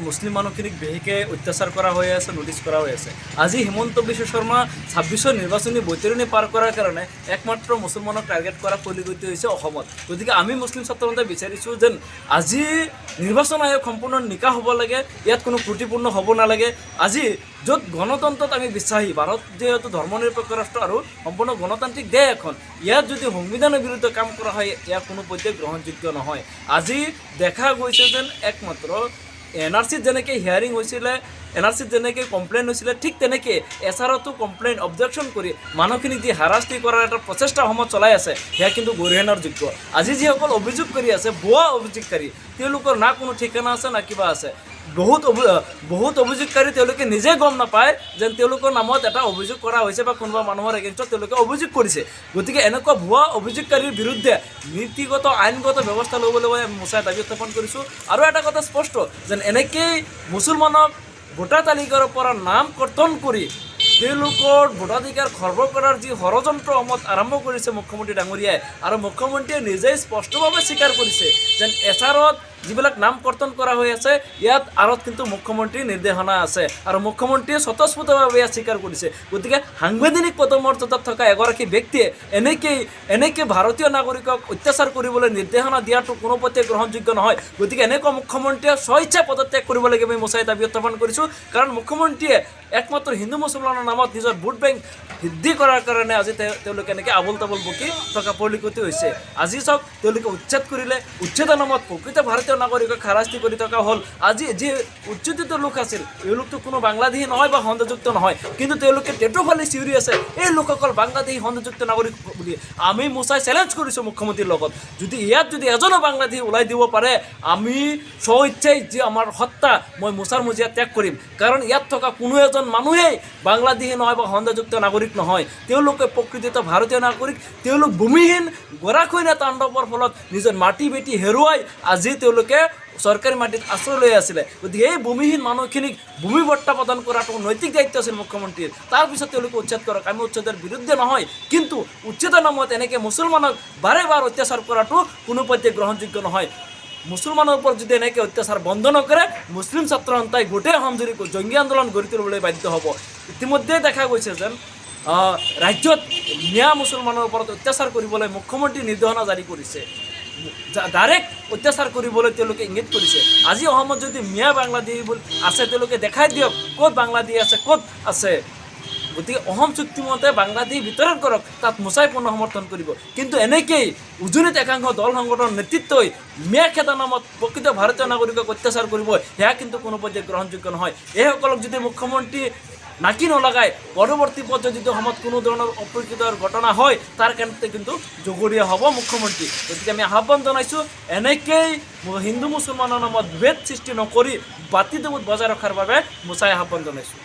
মুসলিম মানুহখিনিক বিশেষকৈ অত্যাচাৰ কৰা হৈ আছে, নোটিছ কৰা হৈ আছে। আজি হিমন্ত বিশ্ব শৰ্মা 26ৰ নিৰ্বাচনী বৈতৰণি পাৰ কৰাৰ কাৰণে একমাত্ৰ মুছলমানক টাৰ্গেট কৰা পৰিলক্ষিত হৈছে অসমত। গতিকে আমি মুছলিম ছাত্ৰ সন্থাই বিচাৰিছোঁ যেন আজি নিৰ্বাচন আয়োগ সম্পূৰ্ণ নিকা হ'ব লাগে, ইয়াত কোনো ত্ৰুটিপূৰ্ণ হ'ব নালাগে। আজি য'ত গণতন্ত্ৰত আমি বিশ্বাসী, ভাৰত যিহেতু ধৰ্মনিৰপেক্ষ ৰাষ্ট্ৰ আৰু সম্পূৰ্ণ গণতান্ত্ৰিক দেশ এখন, ইয়াত যদি সংবিধানৰ বিৰুদ্ধে কাম কৰা হয় ইয়াৰ কোনো পধ্যে গ্ৰহণযোগ্য নহয়। আজি দেখা গৈছে যেন একমাত্ৰ NRCত যেনেকৈ হিয়াৰিং হৈছিলে, NRCত যেনেকৈ কমপ্লেইন হৈছিলে, ঠিক তেনেকৈ SRতো কমপ্লেইন অবজেকশ্যন কৰি মানুহখিনিক যি হাৰাশাস্তি কৰাৰ এটা প্ৰচেষ্টা অসমত চলাই আছে, সেয়া কিন্তু গৰিহণাৰ যোগ্য। আজি যিসকল অভিযোগ কৰি আছে, ভুৱা অভিযোগকাৰী, তেওঁলোকৰ না কোনো ঠিকনা আছে না কিবা আছে। বহুত অভিযোগকাৰী তেওঁলোকে নিজে গম নাপায় যেন তেওঁলোকৰ নামত এটা অভিযোগ কৰা হৈছে বা কোনোবা মানুহৰ এগেইনষ্টত তেওঁলোকে অভিযোগ কৰিছে। গতিকে এনেকুৱা ভুৱা অভিযোগকাৰীৰ বিৰুদ্ধে নীতিগত আইনগত ব্যৱস্থা ল'বলৈ আমি মোচাই দাবী উত্থাপন কৰিছোঁ। আৰু এটা কথা স্পষ্ট যেন এনেকেই মুছলমানক ভোটাৰ তালিকাৰ পৰা নাম কৰ্তন কৰি তেওঁলোকৰ ভোটাধিকাৰ খৰ্ব কৰাৰ যি ষড়যন্ত্ৰ অসমত আৰম্ভ কৰিছে মুখ্যমন্ত্ৰী ডাঙৰীয়াই, আৰু মুখ্যমন্ত্ৰীয়ে নিজেই স্পষ্টভাৱে স্বীকাৰ কৰিছে যেন SRত যিবিলাক নাম কৰ্তন কৰা হৈ আছে ইয়াত আঁৰত কিন্তু মুখ্যমন্ত্ৰীৰ নিৰ্দেশনা আছে, আৰু মুখ্যমন্ত্ৰীয়ে স্বতঃস্ফূৰ্তভাৱে ইয়াত স্বীকাৰ কৰিছে। গতিকে সাংবিধানিক পদমৰ্যাদাত থকা এগৰাকী ব্যক্তিয়ে এনেকৈ ভাৰতীয় নাগৰিকক অত্যাচাৰ কৰিবলৈ নিৰ্দেশনা দিয়াটো কোনো পধ্যে গ্ৰহণযোগ্য নহয়। গতিকে এনেকুৱা মুখ্যমন্ত্ৰীয়ে স্বইচ্ছা পদত্যাগ কৰিব লাগে আমি মোচাই দাবী উত্থাপন কৰিছোঁ। কাৰণ মুখ্যমন্ত্ৰীয়ে একমাত্ৰ হিন্দু মুছলমানৰ নামত নিজৰ ভোট বেংক বৃদ্ধি কৰাৰ কাৰণে আজি তেওঁলোকে এনেকৈ আবোল তাবোল বকি থকা পৰিলক্ষিত হৈছে। আজি চাওক তেওঁলোকে উচ্ছেদ কৰিলে, উচ্ছেদৰ নামত প্ৰকৃত ভাৰতীয় নাগৰিকক হাৰাশাস্তি কৰি থকা হ'ল। আজি যি উচ্ছেদিত লোক আছিল এই লোকটো কোনো বাংলাদেশী নহয় বা সংযুক্ত নহয়, কিন্তু তেওঁলোকে টেটু ফালি চিঞৰি আছে এই লোকসকল বাংলাদেশী সংযুক্ত নাগৰিক বুলি। আমি মোচাই চেলেঞ্জ কৰিছোঁ মুখ্যমন্ত্ৰীৰ লগত, যদি এজনো বাংলাদেশী ওলাই দিব পাৰে আমি স্বইচ্ছাই যি আমাৰ সত্তা মই মোচাৰ মজিয়া ত্যাগ কৰিম। কাৰণ ইয়াত থকা কোনো এজন মানুহেই বাংলাদেশী নহয় বা সংযুক্ত নাগৰিক নহয়, তেওঁলোকে প্ৰকৃতিত ভাৰতীয় নাগৰিক। তেওঁলোক ভূমিহীন গৰাখহনীয়া তাণ্ডৱৰ ফলত নিজৰ মাটি বেটি হেৰুৱাই আজি তেওঁলোকে চৰকাৰী মাটিত আশ্ৰয় লৈ আছিলে। গতিকে এই ভূমিহীন মানুহখিনিক ভূমি বৰ্তা প্ৰদান কৰাটো নৈতিক দায়িত্ব আছিল মুখ্যমন্ত্ৰীৰ। তাৰপিছত তেওঁলোকে উচ্ছেদ কৰক, আমি উচ্ছেদৰ বিৰুদ্ধে নহয়, কিন্তু উচ্ছেদৰ নামত এনেকৈ মুছলমানক বাৰে বাৰ অত্যাচাৰ কৰাটো কোনো পধ্যে গ্ৰহণযোগ্য নহয়। মুছলমানৰ ওপৰত যদি এনেকৈ অত্যাচাৰ বন্ধ নকৰে মুছলিম ছাত্ৰ সন্থাই গোটেই সমজুৰি জংগী আন্দোলন গঢ়ি তুলিবলৈ বাধ্য হ'ব। ইতিমধ্যে দেখা গৈছে যেন ৰাজ্যত মিয়া মুছলমানৰ ওপৰত অত্যাচাৰ কৰিবলৈ মুখ্যমন্ত্ৰী নিৰ্দেশনা জাৰি কৰিছে, ডাইৰেক্ট অত্যাচাৰ কৰিবলৈ তেওঁলোকে ইংগিত কৰিছে। আজি অসমত যদি মিয়া বাংলাদেশী আছে তেওঁলোকে দেখাই দিয়ক ক'ত বাংলাদেশী আছে, ক'ত আছে। গতিকে অসম চুক্তিমতে বাংলাদেশী বিতৰণ কৰক, তাত মোচাই পূৰ্ণ সমৰ্থন কৰিব। কিন্তু এনেকেই উজনিত একাংশ দল সংগঠনৰ নেতৃত্বই মিয়া খেদা নামত প্ৰকৃত ভাৰতীয় নাগৰিকক অত্যাচাৰ কৰিব, সেয়া কিন্তু কোনো পধ্যে গ্ৰহণযোগ্য নহয়। এইসকলক যদি মুখ্যমন্ত্ৰী নাকি নলগায় পৰৱৰ্তী পৰ্যায়ত অসমত কোনো ধৰণৰ অপ্ৰীতিকৰ ঘটনা হয় তাৰ কাৰণে কিন্তু জগৰীয়া হ'ব মুখ্যমন্ত্ৰী। গতিকে আমি আহ্বান জনাইছোঁ এনেকেই হিন্দু মুছলমানৰ নামত বিভেদ সৃষ্টি নকৰি বাতিদবুত বজাই ৰখাৰ বাবে মোচাই আহ্বান জনাইছোঁ।